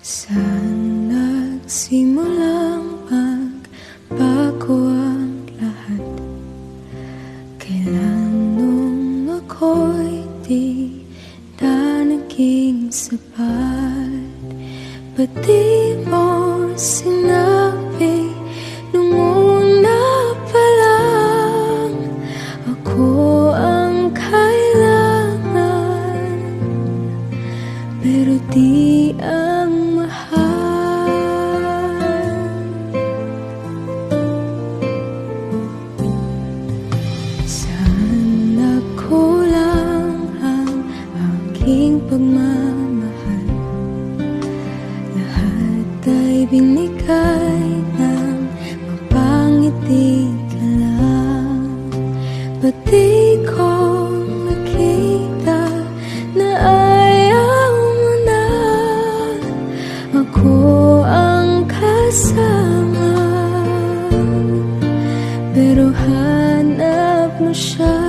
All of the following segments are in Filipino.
Saan nagsimulang magbago ang lahat? Kailan nung ako'y di na naging sapat? Ba't di mo sinabi nung una pa lang ako ang kailangan, pero di ang mahal? Saan nagkulang ang aking pagmamahal? Lahat ay binigay ng mapangiti ka lang. Ba't di ko nakita na ayaw mo na ako ang kasama, pero hanap mo siya?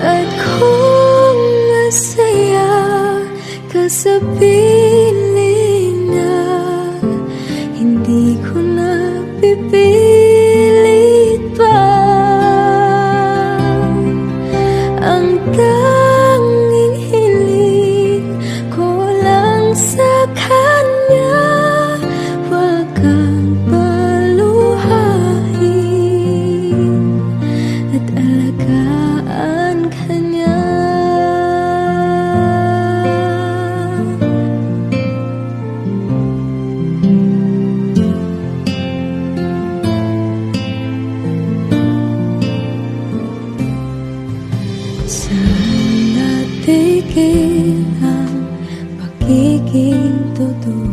At kung masaya ka sa piling niya, hindi ko na pipilit pa. Ang tanging hiling ko lang sa kanya, wag kang paluhain at alagaan ka niya. Saan natigil ang pagiging totoo?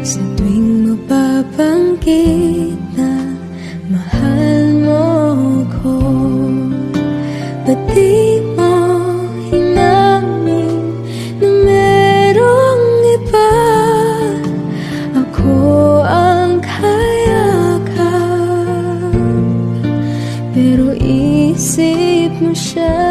Sa tuwing mababanggit na mahal mo ko, ba't di mo inamin na merong iba? Ako ang kayakap, pero isip mo siya.